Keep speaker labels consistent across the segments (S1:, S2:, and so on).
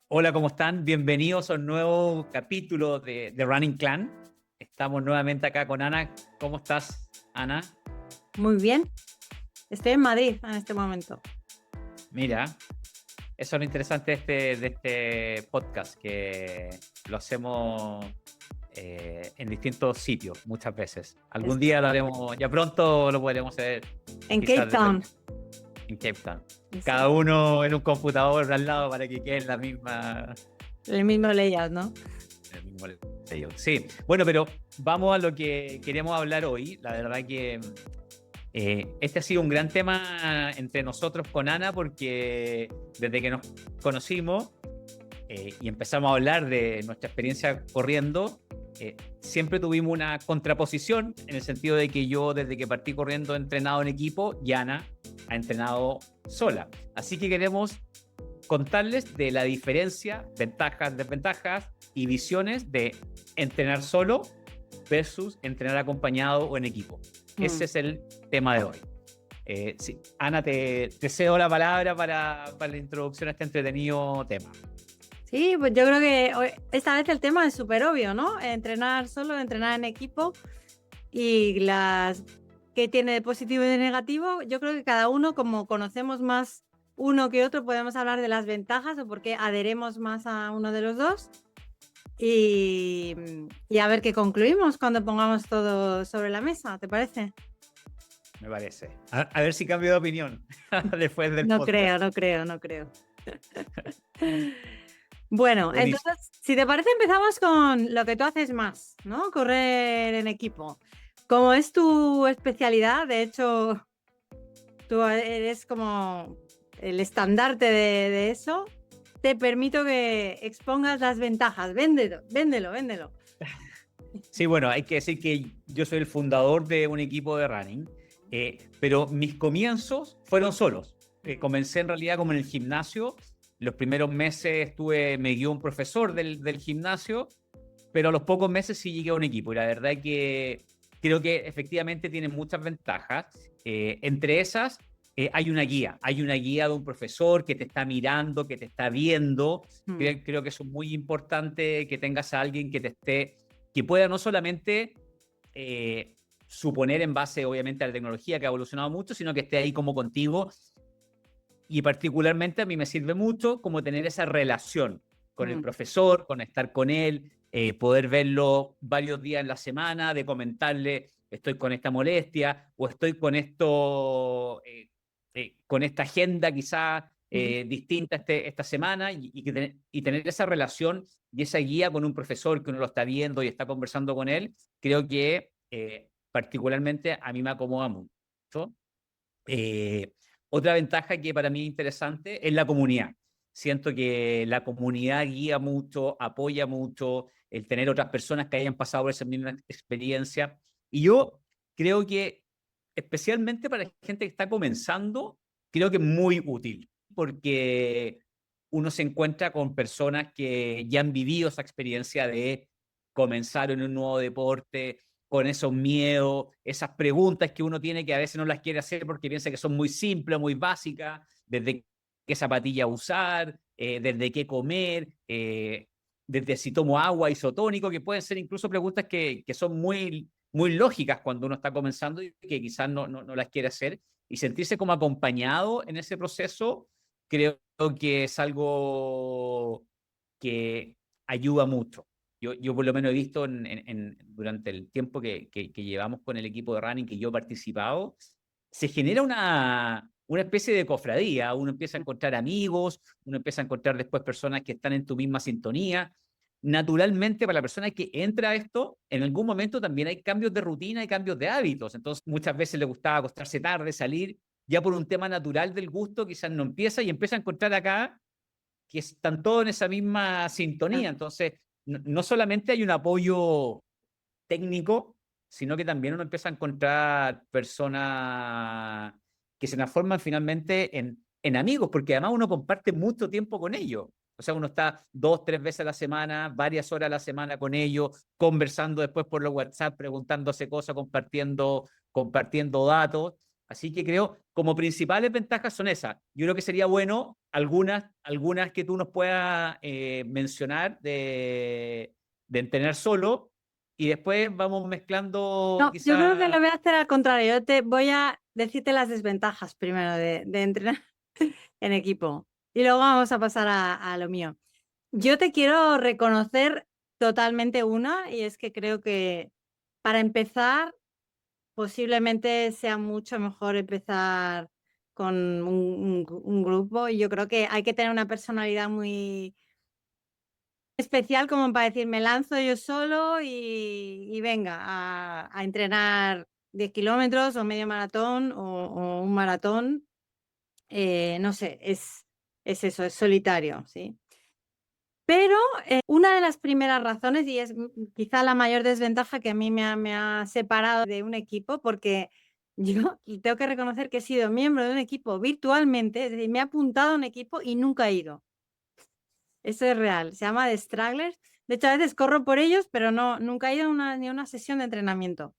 S1: Hola, ¿cómo están? Bienvenidos a un nuevo capítulo de Running Clan. Estamos nuevamente acá con Ana. ¿Cómo estás, Ana?
S2: Muy bien, estoy en Madrid en este momento.
S1: Mira, eso es lo interesante de este podcast, que lo hacemos en distintos sitios muchas veces. Algún
S2: Es-
S1: día lo haremos, ya pronto lo podremos hacer,
S2: En Cape
S1: quizás
S2: Town.
S1: en Cape Town. Cada
S2: Sí,
S1: uno en un computador al lado para que quede en la misma
S2: el mismo layout, ¿no?
S1: el mismo sello. Sí, bueno, pero vamos a lo que queremos hablar hoy. La verdad que este ha sido un gran tema entre nosotros con Ana porque desde que nos conocimos y empezamos a hablar de nuestra experiencia corriendo, siempre tuvimos una contraposición en el sentido de que yo desde que partí corriendo he entrenado en equipo y Ana ha entrenado sola. Así que queremos contarles de la diferencia, ventajas, desventajas y visiones de entrenar solo versus entrenar acompañado o en equipo.
S2: Mm.
S1: Ese es el tema de hoy. Sí. Ana, te cedo la palabra para la introducción a este entretenido tema.
S2: Sí, pues yo creo que esta vez el tema es súper obvio, ¿no? Entrenar solo, entrenar en equipo y las que tiene de positivo y de negativo. Yo creo que cada uno, como conocemos más uno que otro, podemos hablar de las ventajas o por qué adheremos más a uno de los dos. Y, y a ver qué concluimos cuando pongamos todo sobre la mesa, ¿te parece?
S1: Me parece. A ver si cambio de opinión después del
S2: No creo,
S1: podcast.
S2: no creo, no creo. Bueno,
S1: Buenísimo.
S2: entonces, si te parece, empezamos con lo que tú haces más, ¿no? Correr en equipo. Como es tu especialidad, de hecho, tú eres como el estandarte de eso, te permito que expongas las ventajas. Véndelo, véndelo, véndelo.
S1: Sí, bueno, hay que decir que yo soy el fundador de un equipo de running, pero mis comienzos fueron solos. Comencé en realidad como en el gimnasio. Los primeros meses me guió un profesor del gimnasio, pero a los pocos meses sí llegué a un equipo. Y la verdad es que creo que efectivamente tiene muchas ventajas. Entre esas, hay una guía de un profesor que te está mirando, que te está viendo.
S2: Mm,
S1: Creo que eso es muy importante, que tengas a alguien que te esté que pueda no solamente suponer en base, obviamente, a la tecnología que ha evolucionado mucho, sino que esté ahí como contigo. Y particularmente a mí me sirve mucho como tener esa relación con el
S2: mm,
S1: profesor, con estar con él, poder verlo varios días en la semana, de comentarle, estoy con esta molestia o estoy con esto, con esta agenda quizá
S2: mm,
S1: distinta esta semana y tener esa relación y esa guía con un profesor que uno lo está viendo y está conversando con él, creo que particularmente a mí me acomoda mucho. Eh, Otra ventaja que para mí es interesante es la comunidad. Siento que la comunidad guía mucho, apoya mucho, el tener otras personas que hayan pasado por esa misma experiencia. Y yo creo que, especialmente para la gente que está comenzando, creo que es muy útil, porque uno se encuentra con personas que ya han vivido esa experiencia de comenzar en un nuevo deporte, con esos miedos, esas preguntas que uno tiene que a veces no las quiere hacer porque piensa que son muy simples, muy básicas, desde qué zapatilla usar, desde qué comer, desde si tomo agua isotónico, que pueden ser incluso preguntas que son muy lógicas cuando uno está comenzando y que quizás no las quiere hacer. Y sentirse como acompañado en ese proceso, creo que es algo que ayuda mucho. Yo por lo menos he visto durante el tiempo que llevamos con el equipo de running que yo he participado, se genera una especie de cofradía, uno empieza a encontrar amigos, uno empieza a encontrar después personas que están en tu misma sintonía. Naturalmente, para la persona que entra a esto, en algún momento también hay cambios de rutina y cambios de hábitos. Entonces, muchas veces le gustaba acostarse tarde, salir, ya por un tema natural del gusto, quizás no empieza y empieza a encontrar acá que están todos en esa misma sintonía. Entonces, no solamente hay un apoyo técnico, sino que también uno empieza a encontrar personas que se transforman finalmente en amigos, porque además uno comparte mucho tiempo con ellos. O sea, uno está 2, 3 veces a la semana, varias horas a la semana con ellos, conversando después por los WhatsApp, preguntándose cosas, compartiendo datos. Así que creo, como principales ventajas son esas. Yo creo que sería bueno algunas que tú nos puedas mencionar de entrenar solo y después vamos mezclando
S2: No, yo creo que
S1: quizás.
S2: lo voy a hacer al contrario. Yo te voy a decirte las desventajas primero de entrenar en equipo y luego vamos a pasar a lo mío. Yo te quiero reconocer totalmente una, y es que creo que para empezar posiblemente sea mucho mejor empezar con un grupo, y yo creo que hay que tener una personalidad muy especial como para decir, me lanzo yo solo y venga a entrenar 10 kilómetros o medio maratón o un maratón. No sé, es eso, es solitario, ¿sí? Pero una de las primeras razones, y es quizá la mayor desventaja que a mí me ha separado de un equipo, porque yo tengo que reconocer que he sido miembro de un equipo virtualmente, es decir, me he apuntado a un equipo y nunca he ido. Eso es real, se llama The Stragglers. De hecho, a veces corro por ellos, pero nunca he ido a ni a una sesión de entrenamiento.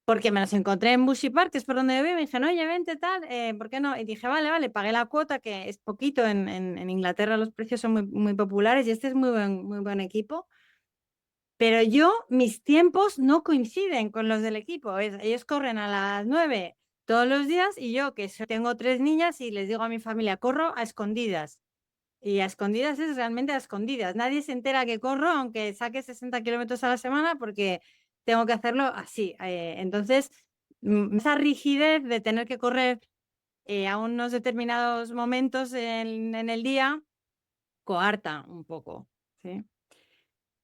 S2: Porque me los encontré en Bushy Park, que es por donde yo vivo, y me dijeron, oye, vente tal, ¿por qué no? Y dije, vale, pagué la cuota, que es poquito, en Inglaterra los precios son muy populares y este es muy buen equipo. Pero mis tiempos no coinciden con los del equipo. Ellos corren a las 9 todos los días y yo, que tengo 3 niñas, y les digo a mi familia, corro a escondidas. Y a escondidas es realmente a escondidas. Nadie se entera que corro, aunque saque 60 kilómetros a la semana, porque tengo que hacerlo así. Entonces, esa rigidez de tener que correr a unos determinados momentos en el día, coarta un poco, ¿sí?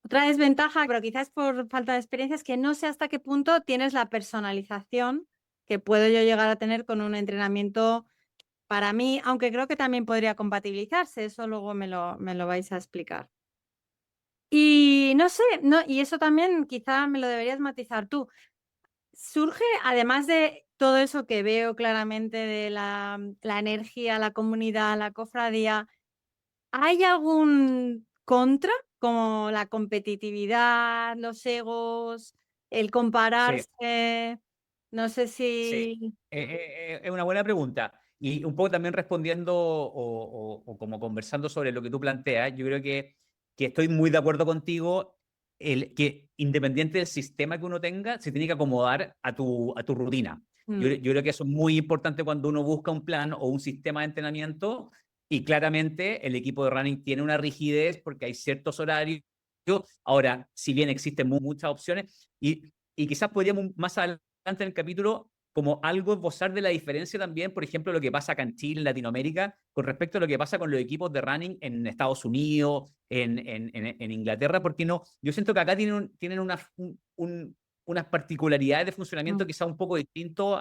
S2: Otra desventaja, pero quizás por falta de experiencia, es que no sé hasta qué punto tienes la personalización que puedo yo llegar a tener con un entrenamiento para mí, aunque creo que también podría compatibilizarse, eso luego me lo vais a explicar. Y no sé, y eso también quizá me lo deberías matizar tú. Surge, además de todo eso que veo claramente de la energía, la comunidad, la cofradía, ¿hay algún contra, como la competitividad, los egos, el
S1: Sí,
S2: compararse? No sé
S1: sí,
S2: si...
S1: es una buena pregunta. Y un poco también respondiendo o como conversando sobre lo que tú planteas, yo creo que estoy muy de acuerdo contigo, que independiente del sistema que uno tenga, se tiene que acomodar a tu rutina. Yo creo que eso es muy importante cuando uno busca un plan o un sistema de entrenamiento, y claramente el equipo de running tiene una rigidez porque hay ciertos horarios. Ahora, si bien existen muchas opciones, y quizás podríamos más adelante en el capítulo como algo esbozar de la diferencia también, por ejemplo, lo que pasa acá en Chile, en Latinoamérica, con respecto a lo que pasa con los equipos de running en Estados Unidos, en Inglaterra, porque no, yo siento que acá tienen unas particularidades de funcionamiento quizá un poco distinto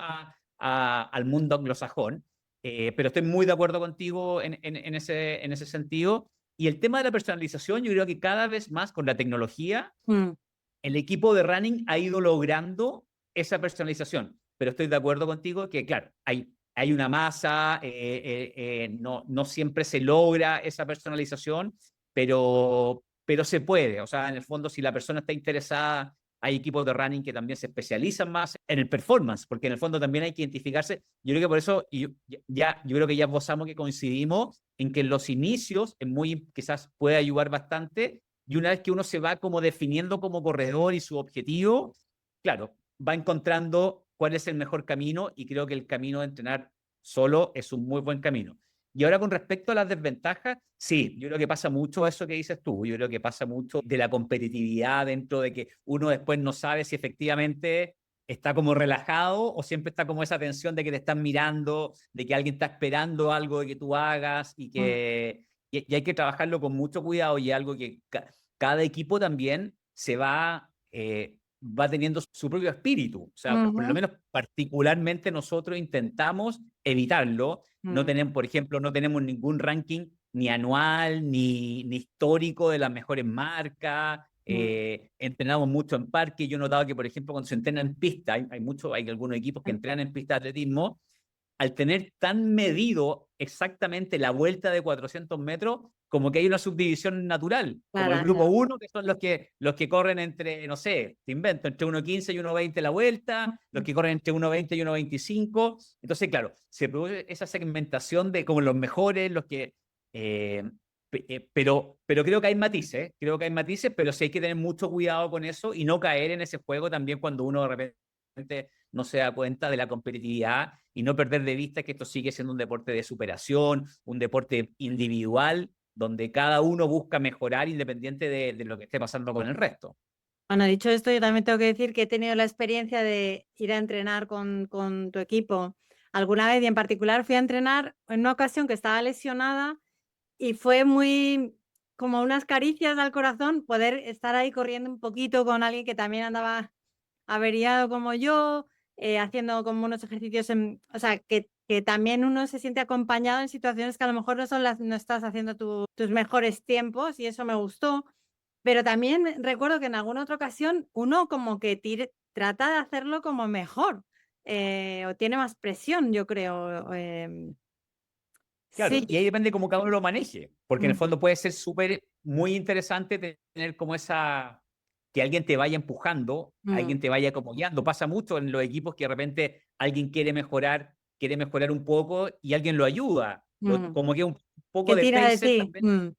S1: al mundo anglosajón, pero estoy muy de acuerdo contigo en ese sentido. Y el tema de la personalización, yo creo que cada vez más con la tecnología,
S2: Mm,
S1: el equipo de running ha ido logrando esa personalización, pero estoy de acuerdo contigo que, claro, hay una masa, no siempre se logra esa personalización, pero se puede. O sea, en el fondo, si la persona está interesada, hay equipos de running que también se especializan más en el performance, porque en el fondo también hay que identificarse. Yo creo que por eso, yo creo que ya esbozamos que coincidimos en que en los inicios quizás puede ayudar bastante, y una vez que uno se va como definiendo como corredor y su objetivo, claro, va encontrando cuál es el mejor camino, y creo que el camino de entrenar solo es un muy buen camino. Y ahora con respecto a las desventajas, sí, yo creo que pasa mucho eso que dices tú, yo creo que pasa mucho de la competitividad dentro de que uno después no sabe si efectivamente está como relajado o siempre está como esa tensión de que te están mirando, de que alguien está esperando algo de que tú hagas,
S2: mm,
S1: y hay que trabajarlo con mucho cuidado, y algo que cada equipo también va teniendo su propio espíritu. O sea, por lo
S2: ujú,
S1: menos particularmente nosotros intentamos evitarlo. No
S2: mm,
S1: tenemos, por ejemplo, no tenemos ningún ranking ni anual ni histórico de las mejores marcas.
S2: mm,
S1: Entrenamos mucho en parque. Yo he notado que, por ejemplo, cuando se entrena en pista, hay algunos equipos que entrenan en pista de atletismo, al tener tan medido exactamente la vuelta de 400 metros, como que hay una subdivisión natural, como el
S2: claro,
S1: grupo uno, que son los que corren entre, no sé, te invento, entre 1.15 y 1.20 la vuelta, los que corren entre 1.20 y 1.25. Entonces, claro, se produce esa segmentación de como los mejores, los que Pero creo que hay matices, pero sí hay que tener mucho cuidado con eso y no caer en ese juego también cuando uno de repente no se da cuenta de la competitividad y no perder de vista que esto sigue siendo un deporte de superación, un deporte individual, donde cada uno busca mejorar independiente de lo que esté pasando con el resto.
S2: Bueno, dicho esto, yo también tengo que decir que he tenido la experiencia de ir a entrenar con tu equipo alguna vez y en particular fui a entrenar en una ocasión que estaba lesionada y fue muy como unas caricias al corazón poder estar ahí corriendo un poquito con alguien que también andaba averiado como yo, haciendo como unos ejercicios, o sea, que también uno se siente acompañado en situaciones que a lo mejor no estás haciendo tus mejores tiempos y eso me gustó. Pero también recuerdo que en alguna otra ocasión uno como que trata de hacerlo como mejor, o tiene más presión, yo creo.
S1: Claro,
S2: Sí.
S1: y ahí depende cómo cada uno lo maneje, porque en el
S2: Mm,
S1: fondo puede ser súper, muy interesante tener como esa, que alguien te vaya empujando,
S2: mm,
S1: alguien te vaya como guiando. Pasa mucho en los equipos que de repente alguien quiere mejorar un poco y alguien lo ayuda,
S2: mm.
S1: como que un
S2: ¿Qué
S1: poco de
S2: tira de
S1: pacer
S2: ti?
S1: también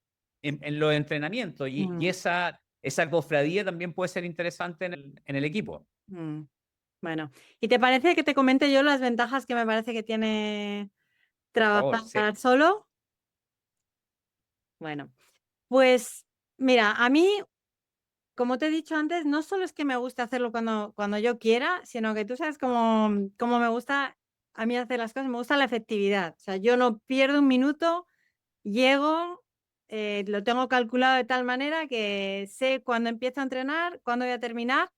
S1: en los entrenamientos y
S2: Mm,
S1: esa cofradía también puede ser interesante en el equipo.
S2: mm. Bueno, ¿y te parece que te comente yo las ventajas que me parece que tiene
S1: Por favor, sí.
S2: trabajar solo? Bueno, pues mira, a mí, como te he dicho antes, no solo es que me guste hacerlo cuando yo quiera, sino que tú sabes cómo me gusta a mí hacer las cosas, me gusta la efectividad. O sea, yo no pierdo un minuto, llego, lo tengo calculado de tal manera que sé cuándo empiezo a entrenar, cuándo voy a terminar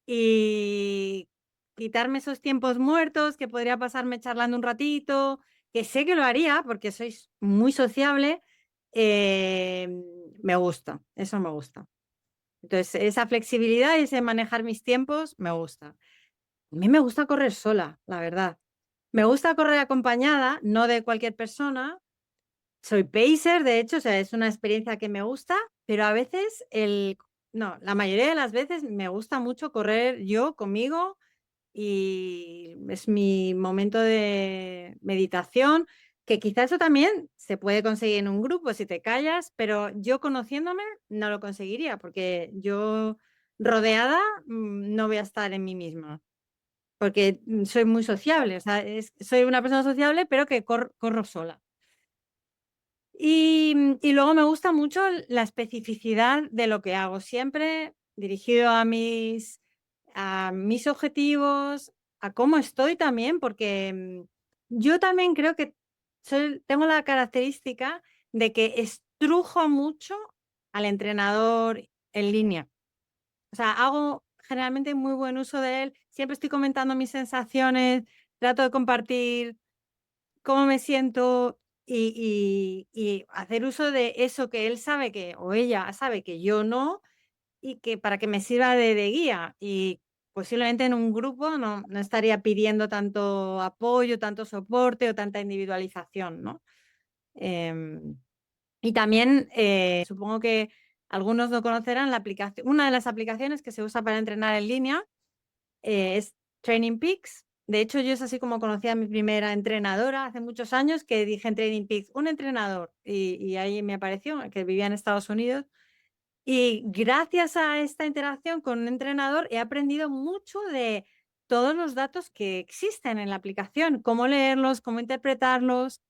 S2: y quitarme esos tiempos muertos que podría pasarme charlando un ratito, que sé que lo haría porque sois muy sociable, eh, me gusta, eso me gusta. Entonces, esa flexibilidad y ese manejar mis tiempos me gusta. A mí me gusta correr sola, la verdad. Me gusta correr acompañada, no de cualquier persona. Soy pacer, de hecho, o sea, es una experiencia que me gusta, pero a veces no, la mayoría de las veces me gusta mucho correr yo conmigo y es mi momento de meditación, que quizás eso también se puede conseguir en un grupo si te callas, pero yo conociéndome no lo conseguiría porque yo rodeada no voy a estar en mí misma, porque soy muy sociable, o sea, soy una persona sociable, pero que corro sola. Y luego me gusta mucho la especificidad de lo que hago, siempre dirigido a mis objetivos, a cómo estoy también, porque yo también creo que tengo la característica de que estrujo mucho al entrenador en línea. O sea, hago generalmente muy buen uso de él, siempre estoy comentando mis sensaciones, trato de compartir cómo me siento y hacer uso de eso que él sabe que, o ella sabe que yo no, y que para que me sirva de guía. Y posiblemente en un grupo no estaría pidiendo tanto apoyo, tanto soporte o tanta individualización, ¿no? Em, y también supongo que algunos no conocerán la aplicación, una de las aplicaciones que se usa para entrenar en línea es Training Peaks. De hecho, yo es así como conocí a mi primera entrenadora hace muchos años, que dije en Training Peaks, un entrenador, y ahí me apareció, que vivía en Estados Unidos. Y gracias a esta interacción con un entrenador he aprendido mucho de todos los datos que existen en la aplicación, cómo leerlos, cómo interpretarlos.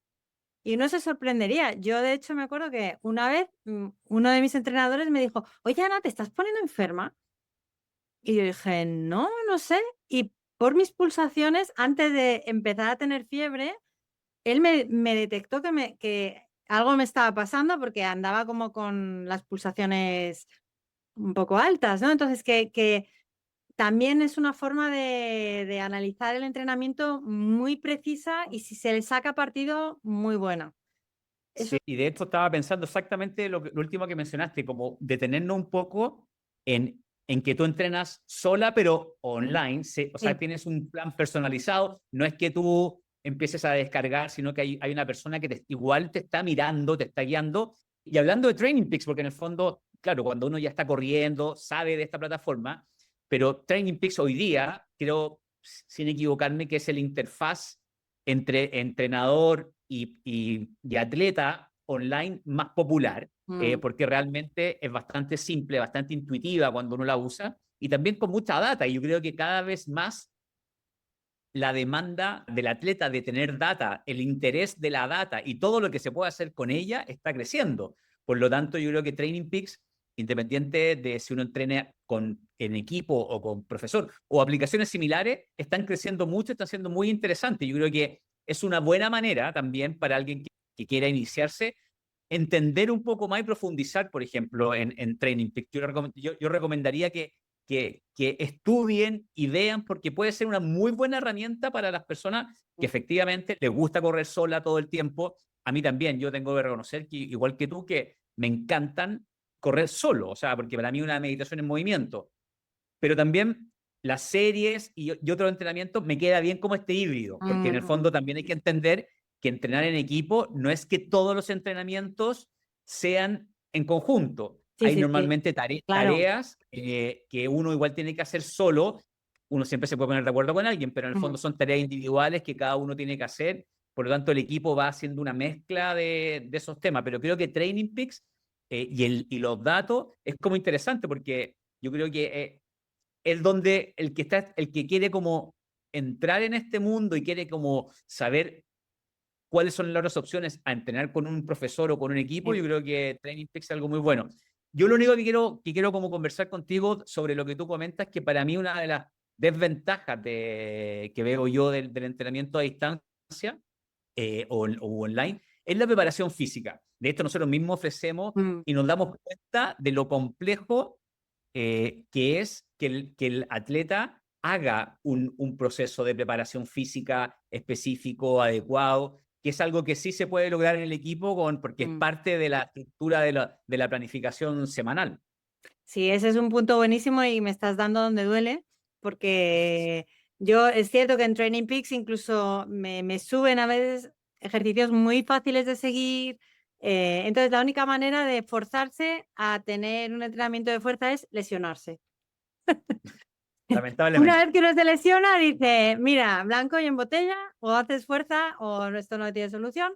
S2: Y uno se sorprendería. Yo, de hecho, me acuerdo que una vez uno de mis entrenadores me dijo, oye, Ana, ¿te estás poniendo enferma? Y yo dije, no, no sé. Y por mis pulsaciones, antes de empezar a tener fiebre, él me detectó que algo me estaba pasando porque andaba como con las pulsaciones un poco altas, ¿no? Entonces, que también es una forma de analizar el entrenamiento muy precisa y si se le saca partido, muy buena. Eso,
S1: Sí, y de hecho estaba pensando exactamente lo último que mencionaste, como detenernos un poco en que tú entrenas sola, pero online, o sea,
S2: sí.
S1: tienes un plan personalizado, no es que tú empieces a descargar, sino que hay una persona que igual te está mirando, te está guiando. Y hablando de Training Peaks, porque en el fondo, claro, cuando uno ya está corriendo, sabe de esta plataforma, pero Training Peaks hoy día, creo, sin equivocarme, que es el interfaz entre entrenador y atleta online más popular,
S2: Mm.
S1: porque realmente es bastante simple, bastante intuitiva cuando uno la usa, y también con mucha data. Y yo creo que cada vez más la demanda del atleta de tener data, el interés de la data y todo lo que se puede hacer con ella está creciendo. Por lo tanto, yo creo que Training Peaks, independiente de si uno entrena en equipo o con profesor o aplicaciones similares, están creciendo mucho, están siendo muy interesantes. Yo creo que es una buena manera también para alguien que quiera iniciarse, entender un poco más y profundizar, por ejemplo, en Training Peaks. Yo recomendaría que estudien y vean, porque puede ser una muy buena herramienta para las personas que efectivamente les gusta correr sola todo el tiempo. A mí también, yo tengo que reconocer que, igual que tú, que me encantan correr solo, o sea, porque para mí una meditación en movimiento, pero también las series y otros entrenamientos me queda bien como este híbrido, porque en el
S2: Mm.
S1: fondo también hay que entender que entrenar en equipo no es que todos los entrenamientos sean en conjunto.
S2: Sí,
S1: Hay
S2: sí, sí,
S1: normalmente
S2: claro.
S1: tareas que uno igual tiene que hacer solo. Uno siempre se puede poner de acuerdo con alguien, pero en el
S2: Mm.
S1: fondo son tareas individuales que cada uno tiene que hacer. Por lo tanto, el equipo va haciendo una mezcla de esos temas. Pero creo que Training Peaks y los datos es como interesante, porque yo creo que es donde el que quiere como entrar en este mundo y quiere como saber cuáles son las otras opciones a entrenar con un profesor o con un equipo,
S2: Sí.
S1: yo creo que Training Peaks es algo muy bueno. Yo lo único que quiero como conversar contigo sobre lo que tú comentas, que para mí una de las desventajas que veo yo del entrenamiento a distancia o online es la preparación física. De esto nosotros mismos ofrecemos
S2: Mm.
S1: y nos damos cuenta de lo complejo que es que el atleta haga un proceso de preparación física específico, adecuado, que es algo que sí se puede lograr en el equipo porque es
S2: Mm.
S1: parte de la estructura de la planificación semanal.
S2: Sí, ese es un punto buenísimo y me estás dando donde duele, porque yo es cierto que en Training Peaks incluso me suben a veces ejercicios muy fáciles de seguir. Entonces, la única manera de forzarse a tener un entrenamiento de fuerza es lesionarse. Una
S1: Lamentablemente.
S2: vez que uno se lesiona, dice, mira, blanco y en botella, o haces fuerza o esto no tiene solución.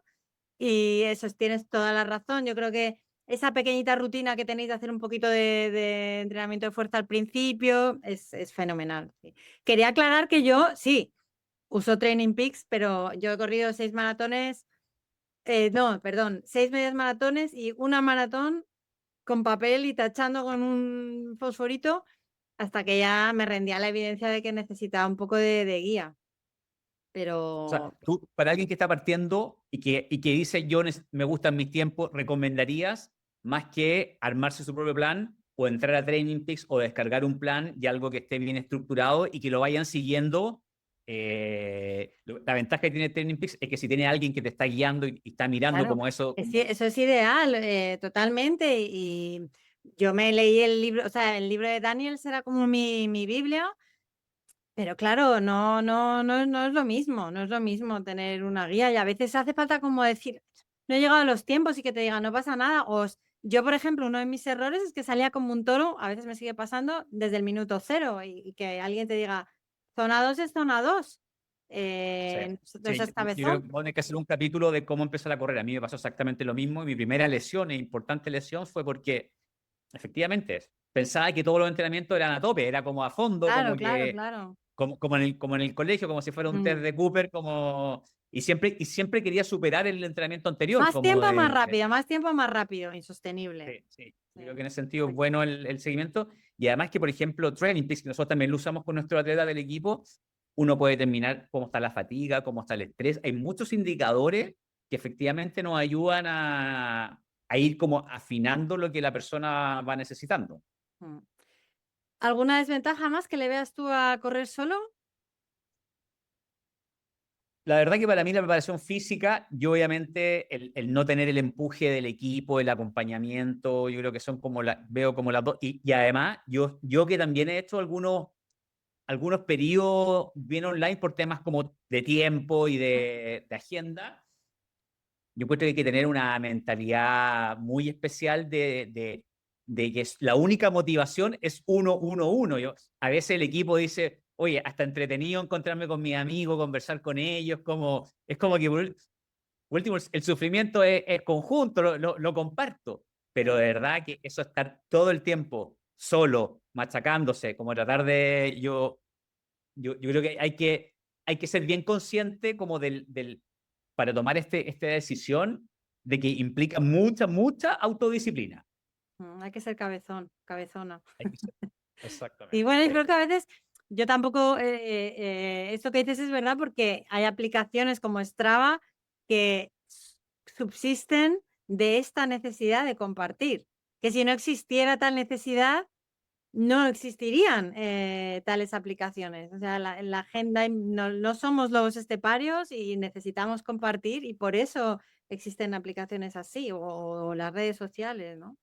S2: Y eso, tienes toda la razón. Yo creo que esa pequeñita rutina que tenéis de hacer un poquito de entrenamiento de fuerza al principio es fenomenal. Sí. Quería aclarar que yo, sí, uso Training Peaks, pero yo he corrido 6 maratones, no, perdón, 6 medias maratones y una maratón con papel y tachando con un fosforito hasta que ya me rendía la evidencia de que necesitaba un poco de guía.
S1: O sea,
S2: Pero
S1: tú, para alguien que está partiendo y que dice, me gustan mis tiempos, ¿recomendarías más que armarse su propio plan o entrar a Training Peaks o descargar un plan y algo que esté bien estructurado y que lo vayan siguiendo? La ventaja que tiene Training Peaks es que si tiene alguien que te está guiando y está mirando
S2: claro,
S1: como eso,
S2: eso es ideal, totalmente. Y yo me leí el libro, o sea, el libro de Daniel será como mi Biblia, pero claro, no es lo mismo, no es lo mismo tener una guía y a veces hace falta como decir, no he llegado a los tiempos y que te digan, no pasa nada. Yo, por ejemplo, uno de mis errores es que salía como un toro, a veces me sigue pasando desde el minuto cero y que alguien te diga, zona 2 es zona 2.
S1: sí,
S2: Entonces
S1: sí,
S2: es
S1: yo creo
S2: cabezón.
S1: que vamos a tener que hacer un capítulo de cómo empezar a correr. A mí me pasó exactamente lo mismo y mi primera lesión, e importante lesión, fue porque efectivamente pensaba que todos los entrenamientos eran a tope, era como a fondo,
S2: Claro,
S1: como
S2: claro,
S1: que
S2: claro.
S1: como en el colegio, como si fuera un test
S2: Mm.
S1: de Cooper, y siempre quería superar el entrenamiento anterior,
S2: Más
S1: como
S2: tiempo, más rápido, más tiempo, más rápido, insostenible.
S1: sí, sí. Yo creo
S2: Sí.
S1: que en ese sentido es bueno el seguimiento. Y además que, por ejemplo, Training Peaks, que nosotros también lo usamos con nuestro atleta del equipo, uno puede determinar cómo está la fatiga, cómo está el estrés. Hay muchos indicadores que efectivamente nos ayudan a ir como afinando lo que la persona va necesitando.
S2: Mm. ¿Alguna desventaja más que le veas tú a correr solo?
S1: La verdad que para mí la preparación física, yo obviamente el no tener el empuje del equipo, el acompañamiento, yo creo que son veo como las dos. Y además, yo que también he hecho algunos periodos bien online por temas como de tiempo y de agenda, yo encuentro que hay que tener una mentalidad muy especial de que la única motivación es uno, uno, uno. A veces el equipo dice, oye, hasta entretenido encontrarme con mis amigos, conversar con ellos, es como que último, el sufrimiento es conjunto, lo comparto, pero de verdad que eso estar todo el tiempo solo, machacándose, como tratar de, yo creo que hay que ser bien consciente como para tomar esta decisión de que implica mucha autodisciplina.
S2: Hay que ser cabezón, cabezona.
S1: Hay que ser.
S2: Y
S1: Exactamente.
S2: bueno, yo creo que a veces yo tampoco, esto que dices es verdad porque hay aplicaciones como Strava que subsisten de esta necesidad de compartir, que si no existiera tal necesidad, no existirían tales aplicaciones. O sea, en la agenda no somos lobos esteparios y necesitamos compartir y por eso existen aplicaciones así o las redes sociales, ¿no?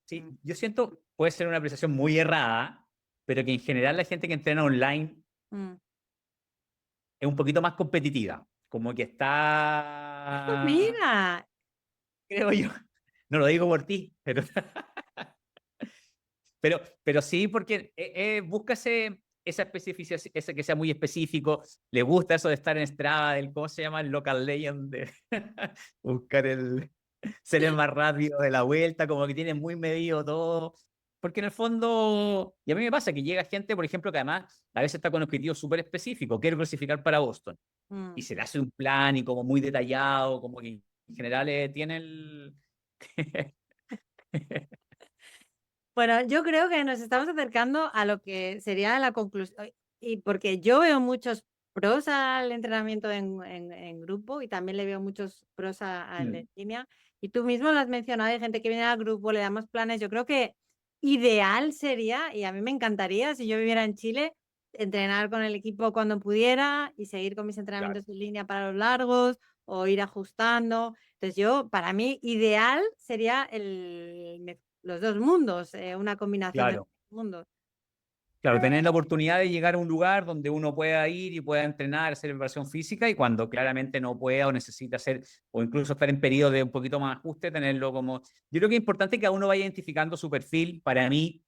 S1: Sí, yo siento, puede ser una apreciación muy errada, pero que en general la gente que entrena online
S2: Mm.
S1: es un poquito más competitiva, como que está,
S2: Mira,
S1: creo yo, no lo digo por ti, pero sí, porque busca esa especificidad, ese que sea muy específico, le gusta eso de estar en Strava, del cómo se llama el local legend, de buscar ser el más rápido de la vuelta, como que tiene muy medido todo. Porque en el fondo, y a mí me pasa que llega gente, por ejemplo, que además a veces está con objetivos súper específicos, quiero clasificar para Boston, y se le hace un plan y como muy detallado, como que en general tiene el...
S2: bueno, yo creo que nos estamos acercando a lo que sería la conclusión, y porque yo veo muchos pros al entrenamiento en grupo y también le veo muchos pros al
S1: Mm,
S2: en línea. Y tú mismo lo has mencionado, hay gente que viene al grupo, le damos planes. Yo creo que ideal sería, y a mí me encantaría, si yo viviera en Chile, entrenar con el equipo cuando pudiera y seguir con mis
S1: claro,
S2: entrenamientos en línea para los largos o ir ajustando. Entonces yo, para mí, ideal sería los dos mundos, una combinación de los
S1: claro.
S2: dos mundos.
S1: Claro, tener la oportunidad de llegar a un lugar donde uno pueda ir y pueda entrenar, hacer preparación física y cuando claramente no pueda o necesita hacer, o incluso estar en periodo de un poquito más ajuste, tenerlo como... Yo creo que es importante que cada uno vaya identificando su perfil. Para mí,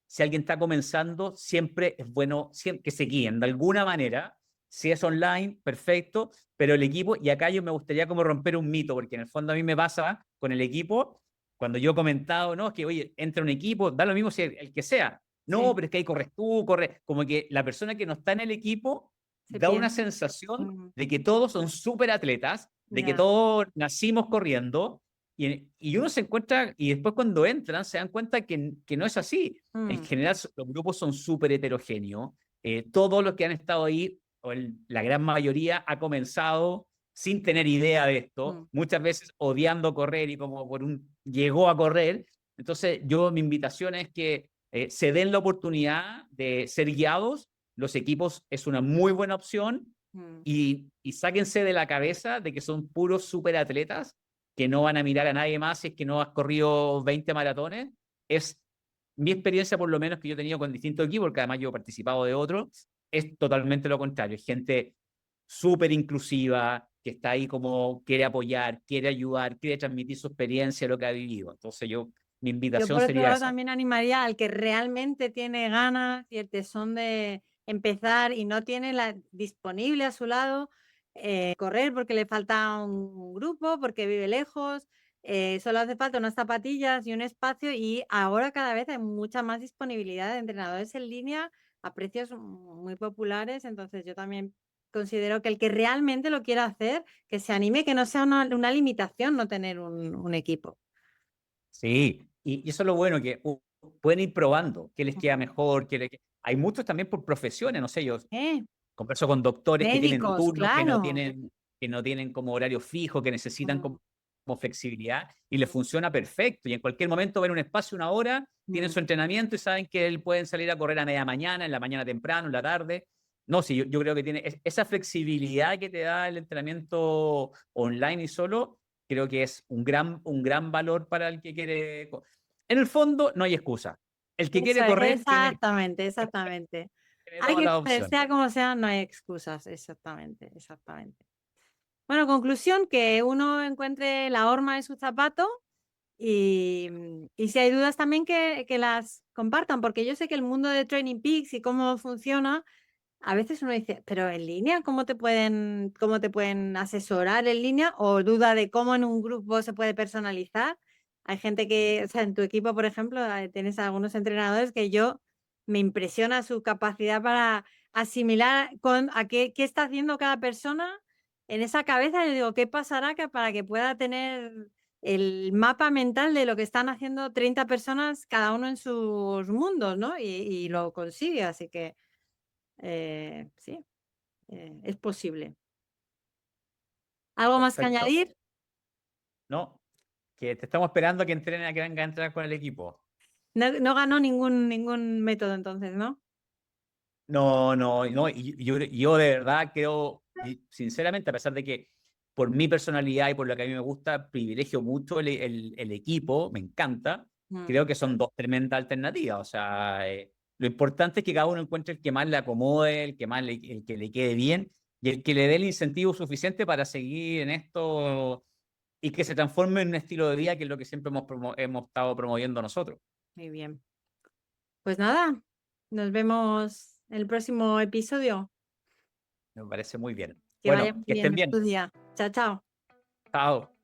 S1: si alguien está comenzando, siempre es bueno que se guíen de alguna manera. Si es online, perfecto, pero el equipo, y acá yo me gustaría como romper un mito, porque en el fondo a mí me pasa con el equipo, cuando yo he comentado, no, es que, oye, entra un equipo, da lo mismo si el que sea. No,
S2: Sí,
S1: pero es que ahí corres tú, corres. Como que la persona que no está en el equipo
S2: se
S1: da una
S2: piensa.
S1: sensación
S2: Mm,
S1: de que todos son súper atletas, de que
S2: ya,
S1: todos nacimos corriendo, y uno se encuentra, y después cuando entran se dan cuenta que no es así. En
S2: mm,
S1: general, los grupos son súper heterogéneos. Todos los que han estado ahí, la gran mayoría, ha comenzado sin tener idea de esto,
S2: mm,
S1: muchas veces odiando correr y como llegó a correr. Entonces, mi invitación es que se den la oportunidad de ser guiados. Los equipos es una muy buena opción
S2: mm.
S1: y sáquense de la cabeza de que son puros superatletas que no van a mirar a nadie más si es que no has corrido 20 maratones. Es mi experiencia, por lo menos, que yo he tenido con distintos equipos, porque además yo he participado de otros, es totalmente lo contrario. Es gente súper inclusiva, que está ahí como quiere apoyar, quiere ayudar, quiere transmitir su experiencia, lo que ha vivido. Entonces mi
S2: Yo
S1: invitación
S2: por otro
S1: sería
S2: lado
S1: esa.
S2: también animaría al que realmente tiene ganas y el tesón de empezar y no tiene disponible a su lado correr porque le falta un grupo, porque vive lejos, solo hace falta unas zapatillas y un espacio y ahora cada vez hay mucha más disponibilidad de entrenadores en línea a precios muy populares, entonces yo también considero que el que realmente lo quiera hacer, que se anime, que no sea una limitación no tener un equipo.
S1: Sí, y eso es lo bueno, que pueden ir probando qué les queda
S2: Ujú.
S1: mejor. Hay muchos también por profesiones, no sé, yo
S2: ¿Eh?
S1: converso con doctores que tienen
S2: Médicos,
S1: turnos,
S2: claro.
S1: que no tienen como horario fijo, que necesitan
S2: Mm,
S1: como flexibilidad y les funciona perfecto. Y en cualquier momento ven un espacio, una hora, tienen
S2: mm.
S1: su entrenamiento y saben que pueden salir a correr a media mañana, en la mañana temprano, en la tarde. No, sí, yo creo que tiene esa flexibilidad que te da el entrenamiento online y solo, creo que es un gran valor para el que quiere. En el fondo, no hay excusa. El que
S2: Eso
S1: quiere
S2: es,
S1: correr
S2: exactamente, exactamente.
S1: tiene
S2: Hay
S1: todas
S2: que
S1: las
S2: correr,
S1: opciones.
S2: sea como sea, no hay excusas, exactamente, exactamente. Bueno, conclusión, que uno encuentre la horma de su zapato y si hay dudas también que las compartan, porque yo sé que el mundo de Training Peaks y cómo funciona a veces uno dice, pero en línea, cómo te pueden asesorar en línea? O duda de cómo en un grupo se puede personalizar. Hay gente que, o sea, en tu equipo, por ejemplo, tienes algunos entrenadores que yo me impresiona su capacidad para asimilar a qué está haciendo cada persona en esa cabeza. Yo digo, ¿qué pasará para que pueda tener el mapa mental de lo que están haciendo 30 personas, cada uno en sus mundos, ¿no? Y lo consigue, así que sí, es posible. ¿Algo más que
S1: Perfecto.
S2: añadir?
S1: No, que te estamos esperando a que entrenen, a que venga a entrenar con el equipo.
S2: No ganó ningún método entonces, ¿no?
S1: No, no, no, y yo de verdad creo, y sinceramente, a pesar de que por mi personalidad y por lo que a mí me gusta, privilegio mucho el equipo, me encanta,
S2: Mm,
S1: creo que son dos tremendas alternativas. O sea, lo importante es que cada uno encuentre el que más le acomode, el que más el que le quede bien y el que le dé el incentivo suficiente para seguir en esto y que se transforme en un estilo de vida que es lo que siempre hemos estado promoviendo nosotros.
S2: muy bien. Pues nada, nos vemos en el próximo episodio.
S1: Me parece muy bien.
S2: Que vaya
S1: Bueno,
S2: muy
S1: que estén
S2: bien
S1: bien.
S2: tu día. Chao, chao.
S1: Chao.